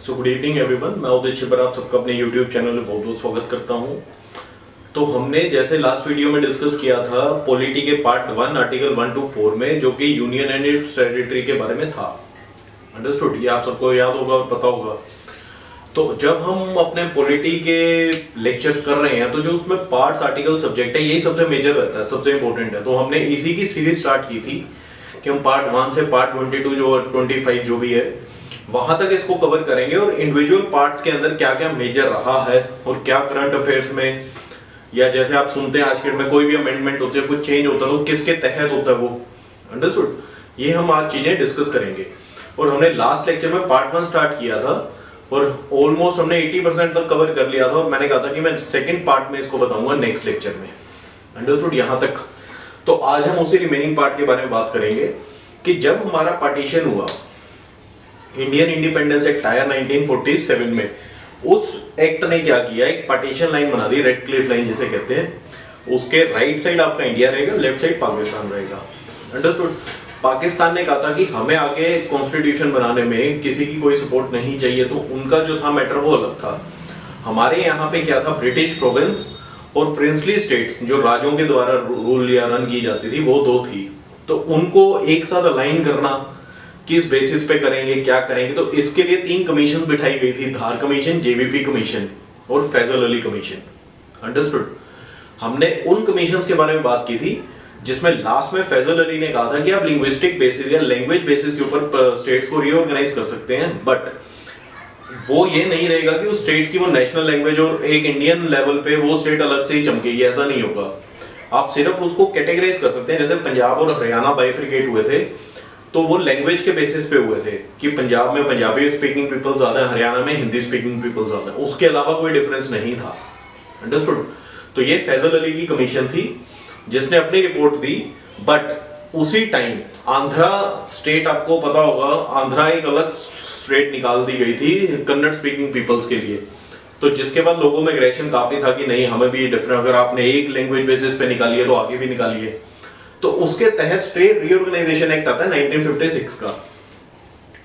So good evening everyone, मैं उदित छिबर आप सबका अपने यूट्यूब चैनल में बहुत बहुत स्वागत करता हूं। तो हमने जैसे लास्ट वीडियो में डिस्कस किया था पॉलिटी के पार्ट 1 आर्टिकल 1 to 4 में, जो कि यूनियन एंड इट्स टेरिटरी के बारे में था। अंडरस्टूड? ये आप सबको याद होगा और पता होगा। तो जब हम अपने पॉलिटी के लेक्चर्स कर रहे हैं तो जो उसमें पार्ट्स आर्टिकल सब्जेक्ट है यही सबसे मेजर रहता है, सबसे इंपॉर्टेंट है। तो हमने इसी की सीरीज स्टार्ट की थी कि हम पार्ट 1 से पार्ट 22 जो 25 जो भी है वहां तक इसको कवर करेंगे और इंडिविजुअल पार्ट्स के अंदर क्या क्या मेजर रहा है और क्या करंट अफेयर्स में, या जैसे आप सुनते हैं आज के में कोई भी अमेंडमेंट होती है, कुछ चेंज होता है तो किसके तहत होता है वो। अंडरस्टूड? ये हम आज चीजें डिस्कस करेंगे। और हमने लास्ट लेक्चर में पार्ट 1 स्टार्ट किया था और ऑलमोस्ट हमने 80% तक कवर कर लिया था और मैंने कहा था कि मैं सेकंड पार्ट में इसको बताऊंगा नेक्स्ट लेक्चर में। अंडरस्टूड यहां तक? तो आज हम उसी रिमेनिंग पार्ट के बारे में बात करेंगे कि जब हमारा पार्टीशन हुआ, इंडियन इंडिपेंडेंस एक्ट आया 1947 में, उस एक्ट ने क्या किया, एक पार्टीशन लाइन बना दी, रेड क्लिफ लाइन जिसे कहते हैं। उसके राइट साइड आपका इंडिया रहेगा, लेफ्ट साइड पाकिस्तान रहेगा। अंडरस्टूड? पाकिस्तान ने कहा था कि हमें आगे कॉन्स्टिट्यूशन बनाने में किसी की कोई सपोर्ट नहीं चाहिए, तो उनका जो था मैटर वो अलग था। हमारे यहाँ पे क्या था, ब्रिटिश प्रोविंस और प्रिंसली स्टेट्स जो राजों के द्वारा रूल या रन की जाती थी वो दो थी। तो उनको एक साथ अलाइन करना, किस बेसिस पे करेंगे, क्या करेंगे, तो इसके लिए 3 कमीशन बिठाई गई थी, धार कमीशन, जेवीपी कमीशन और फैजल अली कमीशन। अंडरस्टूड? हमने उन कमीशंस के बारे में बात की थी जिसमें लास्ट में फैजल अली ने कहा था कि आप लिंग्विस्टिक बेसिस या लैंग्वेज बेसिस के ऊपर स्टेट्स को रीऑर्गेनाइज कर सकते हैं, बट वो ये नहीं रहेगा कि उस स्टेट की वो नेशनल लैंग्वेज और एक इंडियन लेवल पे वो स्टेट अलग से ही चमकेगी, ऐसा नहीं होगा। आप सिर्फ उसको कैटेगराइज कर सकते हैं। जैसे पंजाब और हरियाणा बाइफरकेट हुए थे तो वो लैंग्वेज के बेसिस पे हुए थे कि पंजाब में पंजाबी स्पीकिंग पीपल ज्यादा है, हरियाणा में हिंदी स्पीकिंग पीपल ज्यादा है, उसके अलावा कोई डिफरेंस नहीं था। अंडरस्टूड? तो ये फैजल अली की कमीशन थी जिसने अपनी रिपोर्ट दी। बट उसी टाइम आंध्रा स्टेट, आपको पता होगा, आंध्रा एक अलग स्टेट निकाल दी गई थी कन्नड़ स्पीकिंग पीपल्स के लिए। तो जिसके बाद लोगों में एग्रेशन काफी था कि नहीं, हमें भी डिफरेंट, अगर आपने एक लैंग्वेज बेसिस पे निकाली है तो आगे भी निकालिए। तो उसके तहत स्टेट रीऑर्गेनाइजेशन एक्ट आता है 1956 का।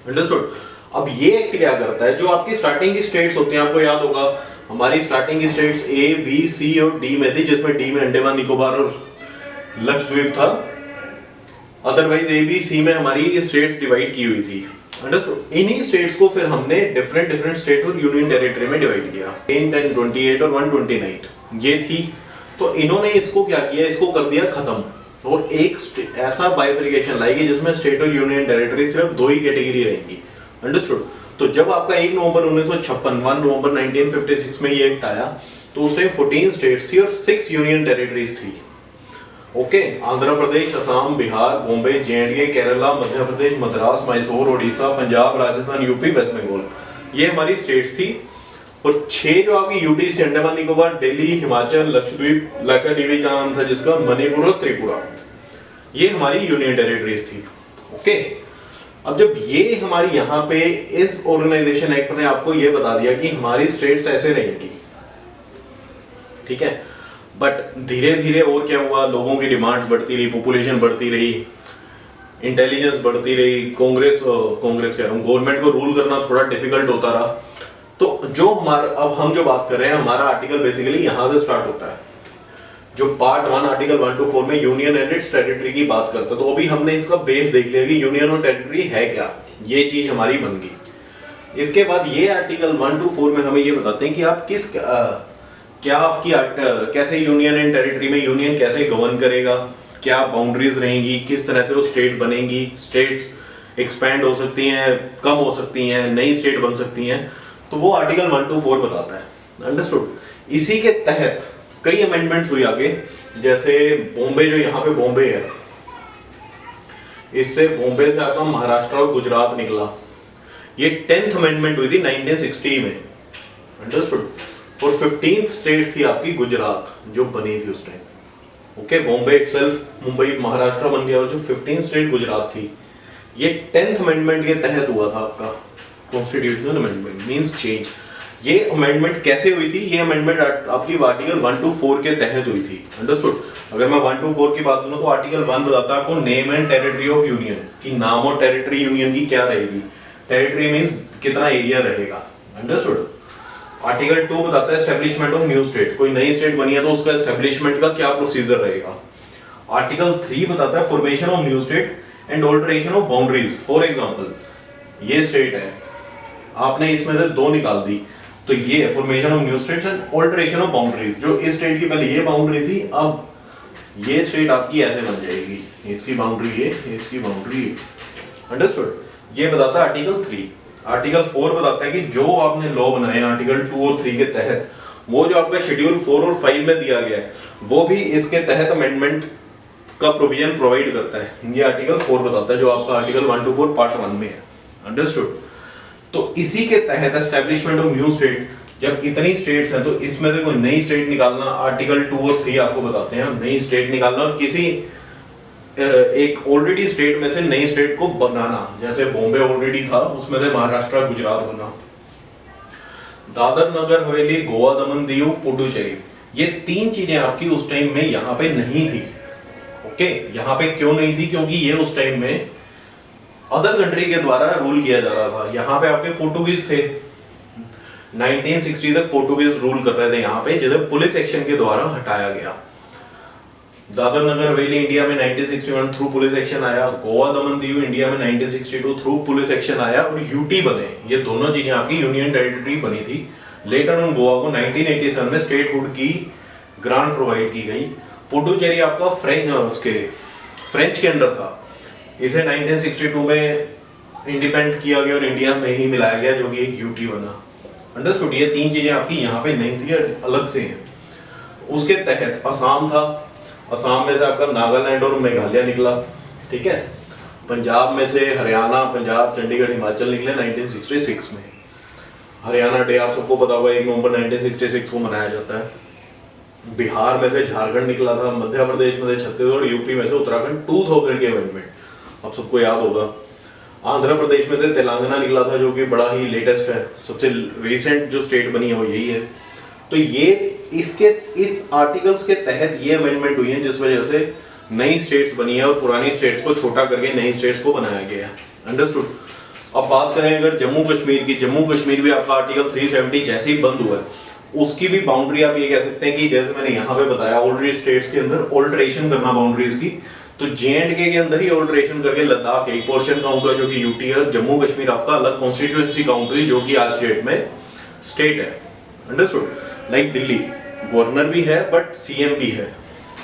अंडरस्टूड? अब ये एक्ट क्या करता है, जो आपकी स्टार्टिंग की स्टेट्स होती हैं, आपको याद होगा हमारी स्टार्टिंग की स्टेट्स ए, बी, सी और डी में थी, जिसमें डी में अंडमान निकोबार और लक्षद्वीप था। अदरवाइज ए, बी, सी में हमारी स्टेट्स डिवाइड की हुई थी। अंडरस्टूड? इन्हीं स्टेट्स को फिर हमने डिफरेंट स्टेट और यूनियन टेरिटरी में डिवाइड किया। 10, 10, 28 और 129 ये थी। तो इन्होंने इसको क्या किया, इसको कर दिया खत्म और एक ऐसा बाइफर्केशन लाएगी जिसमें स्टेट और यूनियन टेरिटरी सिर्फ 2 ही कैटेगरी रहेंगी। अंडरस्टूड? तो जब आपका 1 नवंबर 1956, 1 नवंबर 1956 में ये एक्ट आया तो उस टाइम 14 स्टेट्स थी और 6 यूनियन टेरिटरीज थी। Okay? Andhra Pradesh, Assam, Bihar, Bombay, जे&के, Kerala, Madhya Pradesh, Madras, Mysore, Odisha, Punjab, Rajasthan, UP, waste Bengal, ये हमारी स्टेट्स थी। और 6 जो आपकी यूटी से अंडमान निकोबार, दिल्ली, हिमाचल, लक्षद्वीप, लक्षद्वीप का नाम था जिसका, मणिपुर और त्रिपुरा, ये हमारी यूनियन टेरिटरीज थी। ओके? अब जब ये हमारी यहाँ पे इस ऑर्गेनाइजेशन एक्ट ने आपको ये बता दिया कि हमारी स्टेट्स ऐसे रहेंगी, ठीक है, बट धीरे धीरे और क्या हुआ, लोगों की डिमांड्स बढ़ती रही, पॉपुलेशन बढ़ती रही, इंटेलिजेंस बढ़ती रही, कांग्रेस कह रहा हूँ, गवर्नमेंट को रूल करना थोड़ा डिफिकल्ट होता रहा। तो जो हमारा अब हम जो बात कर रहे हैं, हमारा आर्टिकल बेसिकली यहां से स्टार्ट होता है। जो पार्ट 1 आर्टिकल 1 to 4 में यूनियन एंड इट्स टेरिटरी की बात करता है, तो अभी हमने इसका बेस देख लिया कि यूनियन और टेरिटरी है क्या, ये चीज हमारी बन गई। इसके बाद ये आर्टिकल 1 to 4 में हमें ये बताते हैं कि आप किस क्या आपकी कैसे यूनियन एंड टेरिटरी में यूनियन कैसे गवर्न करेगा, क्या बाउंड्रीज रहेंगी, किस तरह से वो स्टेट बनेंगी, स्टेट्स एक्सपैंड हो सकती हैं, कम हो सकती हैं, नई स्टेट बन सकती हैं, तो वो आर्टिकल 1 to 4 बताता है। अंडरस्टूड? इसी के तहत कई अमेंडमेंट्स हुई आगे, जैसे बॉम्बे, जो यहाँ पे बॉम्बे है, इससे बॉम्बे से आपका महाराष्ट्र और गुजरात निकला। ये 10th अमेंडमेंट हुई थी 1960 में। अंडरस्टूड? और 15th स्टेट थी आपकी गुजरात जो बनी थी उस time. Okay? Bombay itself, Mumbai, Maharashtra बन गया और जो 15th स्टेट गुजरात थी, ये 10th अमेंडमेंट के तहत हुआ था आपका कॉन्स्टिट्यूशनल अमेंडमेंट, मींस चेंज। ये अमेंडमेंट कैसे हुई थी, ये अमेंडमेंट आपकी आर्टिकल 1 to 4 के तहत हुई थी। अंडरस्टूड? अगर मैं 1 to 4 की बात करूं तो आर्टिकल 1 बताता है आपको name and territory of union, कि नाम और टेरिटरी यूनियन की क्या रहेगी। टेरिटरी मींस कितना एरिया रहेगा। अंडरस्टूड। आर्टिकल 2 बताता है एस्टेब्लिशमेंट ऑफ न्यू स्टेट, कोई नई स्टेट बनी है तो उसका एस्टेब्लिशमेंट का क्या प्रोसीजर रहेगा। आर्टिकल 3 बताता है formation of new state and alteration of boundaries. For example ये स्टेट है, आपने इसमें से 2 निकाल दी, तो ये formation of new states and alteration of boundaries. जो इस स्टेट की पहले ये बाउंड्री थी, अब ये स्टेट आपकी ऐसे बन जाएगी, इसकी बाउंड्री ये, इसकी बाउंड्री ये। अंडरस्टूड। ये बताता है आर्टिकल 3। आर्टिकल 4 बताता है कि जो आपने लॉ बनाए आर्टिकल 2 और 3 के तहत, वो जो आपका शेड्यूल 4 और 5 में दिया गया है, वो भी इसके तहत अमेंडमेंट का प्रोविजन प्रोवाइड करता है। ये आर्टिकल 4 बताता है, जो आपका आर्टिकल 1 to 4 पार्ट 1 में है। अंडरस्टूड। तो इसी के तहत एस्टेब्लिशमेंट ऑफ न्यू स्टेट, जब इतनी स्टेट्स हैं तो इसमें से कोई नई स्टेट निकालना, आर्टिकल 2 और 3 आपको बताते हैं नई स्टेट निकालना, और किसी एक ऑलरेडी स्टेट में से नई स्टेट को बनाना। जैसे बॉम्बे ऑलरेडी था, उसमें से महाराष्ट्र गुजरात बना। दादर नगर हवेली, गोवा दमन दीव, पुडुचेरी, ये 3 चीजें आपकी उस टाइम में यहाँ पे नहीं थी। ओके, यहाँ पे क्यों नहीं थी? क्योंकि ये उस टाइम में अदर कंट्री के द्वारा रूल किया जा रहा था। यहाँ पे आपके पोर्टुगीज थे, 1960 तक पोर्टुगीज रूल कर रहे थे यहाँ पे, जिसे पुलिस एक्शन के द्वारा हटाया गया। दादर नगर हवेली इंडिया में 1961 थ्रू पुलिस एक्शन आया, गोवा दमन दीव इंडिया में 1962 थ्रू पुलिस एक्शन आया, और यूटी बने। ये दोनों चीजें आपकी यूनियन टेरिटरी बनी थी। लेटर ऑन गोवा को 1987 में स्टेटहुड की ग्रांट प्रोवाइड की गई। पुडुचेरी आपका फ्रेंच के अंडर था, इसे 1962 में इंडिपेंडेंट किया गया और इंडिया में ही मिलाया गया, जो कि एक यूटी बना। अंडरस्टूड। ये 3 चीजें आपकी यहाँ पे नहीं थी, अलग से हैं। उसके तहत असम था, असम में से आपका नागालैंड और मेघालय निकला। ठीक है। पंजाब में से हरियाणा, पंजाब, चंडीगढ़, हिमाचल निकले 1966 में। हरियाणा डे आप सबको पता होगा 1 नवंबर 1966 को मनाया जाता है। बिहार में से झारखंड निकला था, मध्य प्रदेश में से छत्तीसगढ़, यूपी में से उत्तराखंड 2000 के अमेंडमेंट आप सबको याद होगा। आंध्र प्रदेश में से तेलंगाना निकला था, जो कि बड़ा ही लेटेस्ट है, सबसे रिसेंट जो स्टेट बनी है वो यही है। तो ये इस आर्टिकल्स के तहत ये अमेंडमेंट हुई है, जिस वजह से नई स्टेट्स बनी है और पुरानी स्टेट्स को छोटा करके नई स्टेट्स को बनाया गया है। अंडरस्टूड। अब बात करें अगर जम्मू कश्मीर की, जम्मू कश्मीर भी आपका आर्टिकल 370 जैसे ही बंद हुआ है, उसकी भी बाउंड्री आप ये कह सकते हैं कि जैसे मैंने यहाँ पे बताया ऑलरेडी स्टेट्स के अंदर ऑल्टरेशन करना बाउंड्रीज की, तो J&K के अंदर ही ऑल्टरेशन करके लद्दाख एक पोर्शन काउंट हुआ जो कि यूटी है, जम्मू कश्मीर आपका अलग कॉन्स्टिट्यूएंसी काउंट हुई जो कि आज डेट में स्टेट है। अंडरस्टूड। लाइक दिल्ली गवर्नर भी है बट सीएम भी है।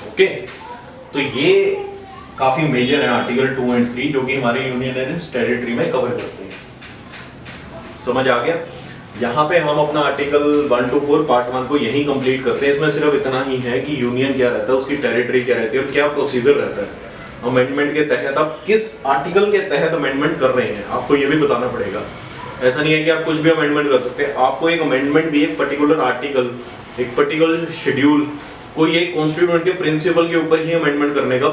ओके, तो ये काफी मेजर है आर्टिकल 2 एंड 3 जो कि हमारे यूनियन एंड टेरिटरी में कवर करते हैं। समझ आ गया? यहाँ पे हम अपना आर्टिकल 1 to 4 पार्ट 1 को यही कंप्लीट करते हैं। इसमें सिर्फ इतना ही है कि यूनियन क्या रहता है, उसकी टेरिटरी क्या रहती है और क्या प्रोसीजर रहता है। अमेंडमेंट के तहत आप किस आर्टिकल के तहत अमेंडमेंट कर रहे हैं, आपको ये भी बताना पड़ेगा। ऐसा नहीं है कि आप कुछ भी अमेंडमेंट कर सकते हैं। आपको एक अमेंडमेंट भी एक पर्टिकुलर आर्टिकल, एक पर्टिकुलर शेड्यूल, कोई एक कॉन्स्टिट्यूशन के प्रिंसिपल के ऊपर ही अमेंडमेंट करने का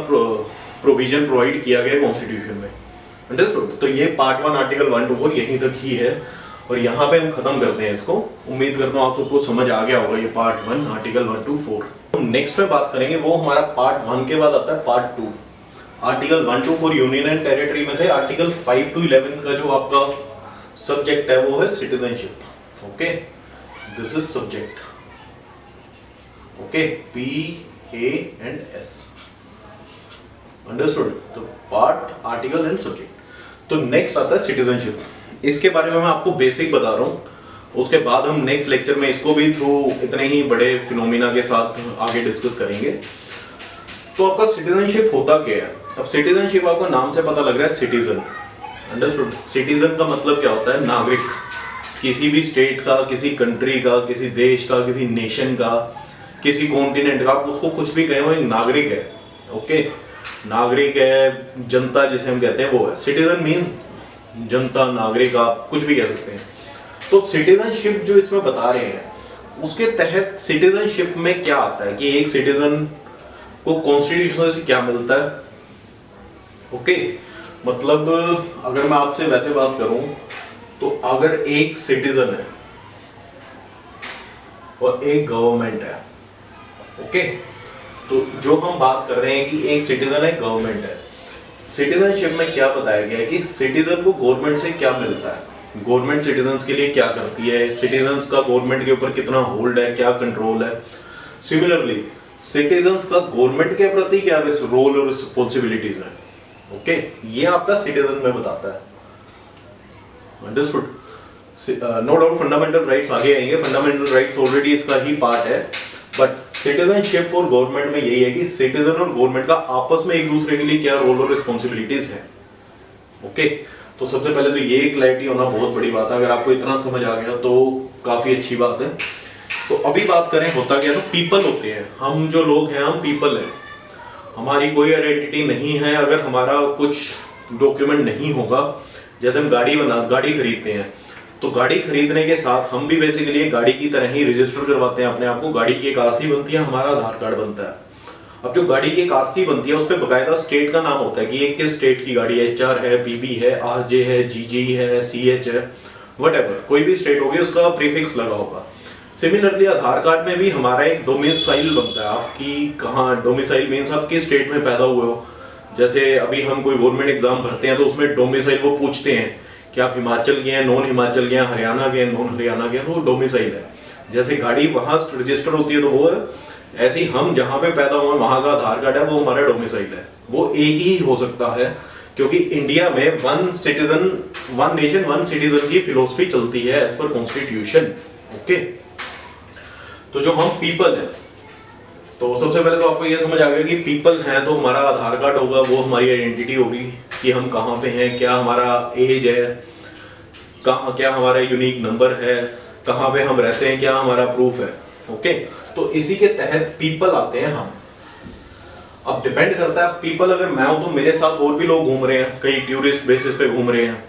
प्रोविजन प्रोवाइड किया गया कॉन्स्टिट्यूशन में। अंडरस्टूड। तो ये पार्ट 1 आर्टिकल 1 to 4 यहीं तक ही है और यहाँ पे हम खत्म करते हैं इसको। उम्मीद करता हूँ आप सबको समझ आ गया होगा ये पार्ट 1 आर्टिकल 1 to 4। तो नेक्स्ट में बात करेंगे वो हमारा पार्ट 1 के बाद आता है part 2। Article 1 to 4 union and territory में थे। आर्टिकल 5 to 11 का जो आपका सब्जेक्ट है वो है citizenship. Okay, this is subject. Okay, PAS। Understood. तो पार्ट, आर्टिकल एंड सब्जेक्ट। तो नेक्स्ट आता है सिटीजनशिप। इसके बारे में मैं आपको बेसिक बता रहा हूँ, उसके बाद हम नेक्स्ट लेक्चर में इसको भी थ्रू इतने ही बड़े फिनोमिना के साथ आगे डिस्कस करेंगे। तो आपका सिटीजनशिप होता क्या है? अब सिटीजनशिप आपको नाम से पता लग रहा है सिटीजन। अंडरस्टूड। सिटीजन का मतलब क्या होता है? नागरिक। किसी भी स्टेट का, किसी कंट्री का, किसी देश का, किसी नेशन का, किसी कॉन्टिनेंट का, आप उसको कुछ भी कहें वो एक नागरिक है। ओके, नागरिक है, जनता जिसे हम कहते हैं वो है। सिटीजन मीन जनता, नागरिक, आप कुछ भी कह सकते हैं। तो सिटीजनशिप जो इसमें बता रहे हैं उसके तहत सिटीजनशिप में क्या आता है कि एक सिटीजन को कॉन्स्टिट्यूशन से क्या मिलता है। ओके, मतलब अगर मैं आपसे वैसे बात करूं तो अगर एक सिटीजन है और एक गवर्नमेंट है, ओके, तो जो हम बात कर रहे हैं कि एक सिटीजन है, गवर्नमेंट है। सिटीजनशिप में क्या बताया गया है कि सिटीजन को गवर्नमेंट से क्या मिलता है। गवर्नमेंट सिटीजन्स के लिए क्या करती है, सिटीजन्स का गवर्नमेंट के ऊपर कितना होल्ड है, क्या कंट्रोल है। सिमिलरली सिटीजन्स का गवर्नमेंट के प्रति क्या रोल और रिस्पॉन्सिबिलिटीज है, ओके, ये आपका सिटीजन में बताता है। Understood? No doubt fundamental rights आगे आएंगे, फंडामेंटल राइट्स ऑलरेडी इसका ही पार्ट है, बट सिटीजनशिप और गवर्नमेंट में यही है कि सिटीजन और गवर्नमेंट का आपस में एक दूसरे के लिए क्या रोल और रिस्पॉन्सिबिलिटीज है, ओके। तो सबसे पहले तो ये क्लैरिटी होना बहुत बड़ी बात है, अगर आपको इतना समझ आ गया तो काफी अच्छी बात है। तो अभी बात करें होता क्या, तो पीपल होते हैं, हम जो लोग हैं हम पीपल हैं, हमारी कोई आइडेंटिटी नहीं है। अगर हमारा कुछ डॉक्यूमेंट नहीं होगा, जैसे हम गाड़ी खरीदते हैं, तो गाड़ी खरीदने के साथ हम भी बेसिकली गाड़ी की तरह ही रजिस्टर करवाते हैं अपने आप को, गाड़ी की एक आरसी बनती है, हमारा आधार कार्ड बनता है। अब जो गाड़ी की एक आरसी बनती है उस पर बकायदा स्टेट का नाम होता है कि ये किस स्टेट की गाड़ी है, HR है, PB है, RJ है, GG है, CH है, व्हाटएवर, कोई भी स्टेट होगी उसका प्रीफिक्स लगा होगा। सिमिलरली आधार कार्ड में भी हमारा एक डोमिसाइल बनता है, आपकी कहाँ डोमिसाइल मीन्स आप किस स्टेट में पैदा हुए हो। जैसे अभी हम कोई गवर्नमेंट एग्जाम भरते हैं तो उसमें डोमिसाइल वो पूछते हैं कि आप हिमाचल के हैं, नॉन हिमाचल के हैं, हरियाणा के हैं, नॉन हरियाणा के हैं, तो वो डोमिसाइल है। जैसे गाड़ी वहाँ रजिस्टर होती है तो वो है, ऐसे ही हम जहाँ पे पैदा हुए वहाँ का आधार कार्ड है, वो हमारा डोमिसाइल है। वो एक ही हो सकता है क्योंकि इंडिया में one citizen one nation one citizen की फिलोसफी चलती है एज पर कॉन्स्टिट्यूशन, ओके। तो जो हम पीपल हैं, तो सबसे पहले तो आपको ये समझ आ गया कि पीपल हैं तो हमारा आधार कार्ड होगा, वो हमारी आइडेंटिटी होगी कि हम कहाँ पे हैं, क्या हमारा एज है, कहाँ क्या हमारा यूनिक नंबर है, कहाँ पे हम रहते हैं, क्या हमारा प्रूफ है, ओके। तो इसी के तहत पीपल आते हैं हम। अब डिपेंड करता है पीपल, अगर मैं हूं तो मेरे साथ और भी लोग घूम रहे हैं, कई टूरिस्ट बेसिस पे घूम रहे हैं,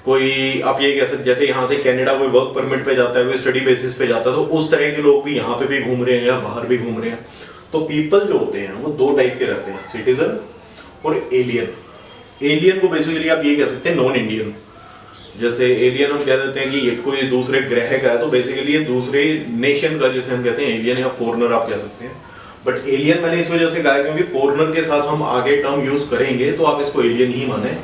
कोई आप ये कह सकते जैसे यहाँ से कनाडा कोई वर्क परमिट पे जाता है, कोई स्टडी बेसिस पे जाता है, तो उस तरह के लोग भी यहाँ पे भी घूम रहे हैं या बाहर भी घूम रहे हैं। तो पीपल जो होते हैं वो दो टाइप के रहते हैं, सिटीजन और एलियन। एलियन को बेसिकली आप ये कह सकते हैं नॉन इंडियन। जैसे एलियन हम कह देते हैं कि ये कोई दूसरे ग्रह का है, तो बेसिकली ये दूसरे नेशन का, जैसे हम कहते हैं एलियन या फॉरेनर आप कह सकते हैं। बट एलियन मैंने इस वजह से कहा क्योंकि फॉरेनर के साथ हम आगे टर्म यूज करेंगे तो आप इसको एलियन ही माने।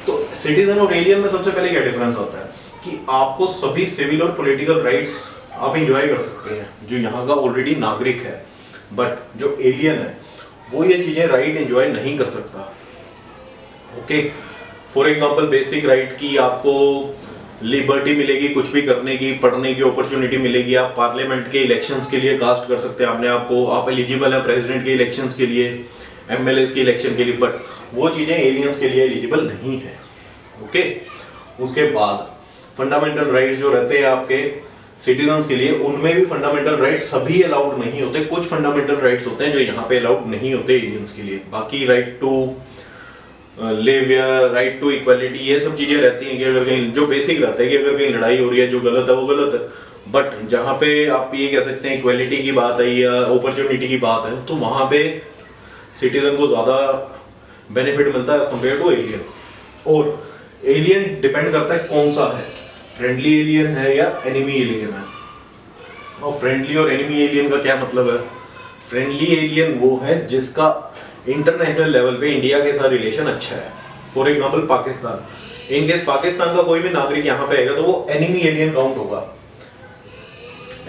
तो सिटीजन और एलियन में सबसे पहले क्या डिफरेंस होता है कि आपको सभी सिविल और पॉलिटिकल राइट्स आप इंजॉय कर सकते हैं जो यहाँ का ऑलरेडी नागरिक है, बट जो एलियन है वो ये चीजें राइट एंजॉय नहीं कर सकता, okay. For example basic right की आपको लिबर्टी मिलेगी कुछ भी करने की, पढ़ने की अपॉर्चुनिटी मिलेगी, आप पार्लियामेंट के इलेक्शंस के लिए कास्ट कर सकते हैं अपने आप को, आप एलिजिबल हैं प्रेसिडेंट के इलेक्शंस के लिए, MLAs के इलेक्शन के लिए, बट वो चीज़ें एलियंस के लिए एलिजिबल नहीं है, ओके। उसके बाद फंडामेंटल राइट जो रहते हैं आपके सिटीजन्स के लिए, उनमें भी फंडामेंटल राइट सभी अलाउड नहीं होते, कुछ फंडामेंटल राइट्स होते हैं जो यहाँ पे अलाउड नहीं होते एलियंस के लिए। बाकी राइट टू लिव या राइट टू इक्वालिटी ये सब चीजें रहती हैं कि अगर कहीं जो बेसिक रहता है कि अगर कहीं लड़ाई हो रही है जो गलत है वो गलत है, बट जहाँ पे आप ये कह सकते हैं इक्वालिटी की बात आई या अपॉर्चुनिटी की बात है तो वहाँ पे सिटीजन को ज़्यादा बेनिफिट मिलता है एज कम्पेयर टू एलियन। और एलियन डिपेंड करता है कौन सा है, फ्रेंडली एलियन है या एनिमी एलियन है। और फ्रेंडली और एनिमी एलियन का क्या मतलब है? फ्रेंडली एलियन वो है जिसका इंटरनेशनल लेवल पे इंडिया के साथ रिलेशन अच्छा है। For example Pakistan, in case Pakistan का कोई भी नागरिक यहाँ पे आएगा तो वो एनिमी एलियन काउंट होगा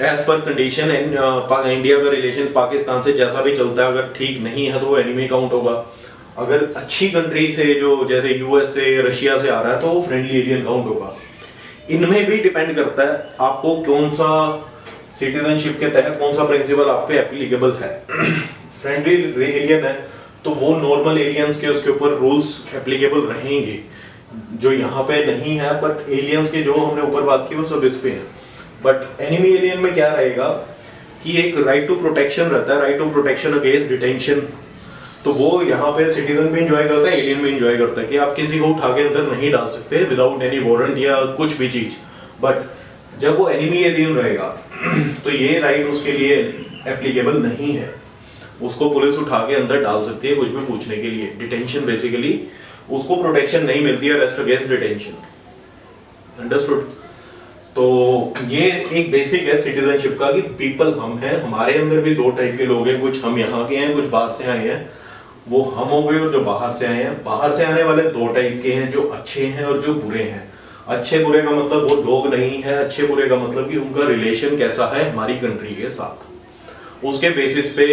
एज पर कंडीशन। इंडिया का रिलेशन पाकिस्तान से जैसा भी चलता है अगर ठीक नहीं है तो वो एनिमी काउंट होगा। अगर अच्छी कंट्री से जो जैसे US से रशिया से आ रहा है तो वो फ्रेंडली एलियन काउंट होगा। इनमें भी डिपेंड करता है आपको कौन सा सिटीजनशिप के तहत कौन सा प्रिंसिपल आप पे एप्लीकेबल है। फ्रेंडली एलियन है तो वो नॉर्मल एलियंस के उसके ऊपर रूल्स एप्लीकेबल रहेंगे जो यहाँ पे नहीं है, बट एलियंस के जो हमने ऊपर बात की वो सब इस पे है। बट एनिमी एलियन में क्या रहेगा कि एक राइट टू प्रोटेक्शन रहता है, right to protection against detention, तो वो यहाँ पे सिटीजन भी इंजॉय करता है, एलियन भी इंजॉय करता है कि आप किसी को उठा के अंदर नहीं डाल सकते विदाउट एनी वारंट या कुछ भी चीज। बट जब वो एनिमी एलियन रहेगा तो ये राइट उसके लिए एप्लीकेबल नहीं है, उसको पुलिस उठा के अंदर डाल सकती है कुछ भी पूछने के लिए, डिटेंशन बेसिकली उसको प्रोटेक्शन नहीं मिलती है, अरेस्ट अगेंस्ट डिटेंशन। अंडरस्टूड? तो ये एक बेसिक है सिटीजनशिप का कि पीपल हम हैं, हमारे अंदर भी दो टाइप के लोग हैं, कुछ हम यहाँ के हैं कुछ बाहर से आए हैं, वो हम हो गए और जो बाहर से आए हैं। बाहर से आने वाले दो टाइप के हैं, जो अच्छे हैं और जो बुरे हैं। अच्छे बुरे का मतलब वो लोग नहीं है, अच्छे बुरे का मतलब कि उनका रिलेशन कैसा है हमारी कंट्री के साथ। उसके बेसिस पे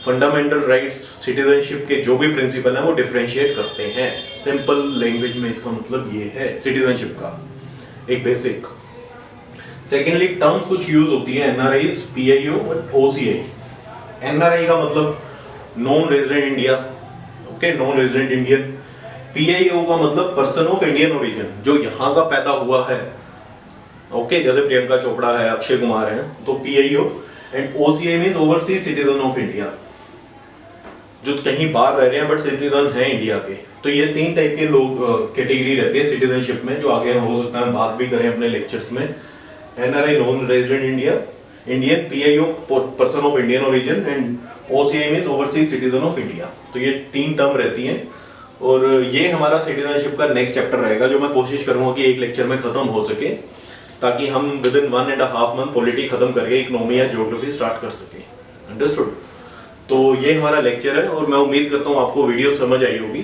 फंडामेंटल राइट्स, सिटीजनशिप के जो भी प्रिंसिपल हैं वो डिफरेंशिएट करते हैं। सिंपल लैंग्वेज में इसका मतलब ये है सिटीजनशिप का एक बेसिक। सेकेंडली टर्म्स कुछ यूज होती है एनआरआईज, पीआईओ और ओसीआई। एनआरआई का मतलब non resident India, okay, non resident Indian. PIO का मतलब पर्सन ऑफ इंडियन ओरिजिन, जो यहाँ का पैदा हुआ है, ओके, जैसे प्रियंका चोपड़ा है, अक्षय कुमार है, तो PIO. And OCI means overseas citizen of India, जो कहीं बाहर रह रहे हैं बट सिटीजन हैं इंडिया के। तो ये 3 टाइप के लोग कैटेगरी रहती है सिटीजनशिप में, जो आगे हो सकता है बात भी करें अपने लेक्चर्स में। NRI non resident India, Indian, PIO person of Indian origin, and OCI means overseas citizen of India. तो ये 3 टर्म रहती हैं और ये हमारा सिटीजनशिप का नेक्स्ट चैप्टर रहेगा, जो मैं कोशिश करूंगा कि एक लेक्चर में खत्म हो सके, ताकि हम विद इन 1.5 मंथ पॉलिटी खत्म करके इकोनॉमी या ज्योग्राफी स्टार्ट कर सके। अंडरस्टूड? तो ये हमारा लेक्चर है और मैं उम्मीद करता हूँ आपको वीडियो समझ आई होगी।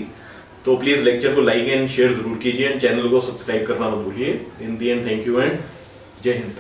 तो प्लीज़ लेक्चर को लाइक एंड शेयर जरूर कीजिए एंड चैनल को सब्सक्राइब करना मत भूलिए। इन दी एंड थैंक यू एंड जय हिंद।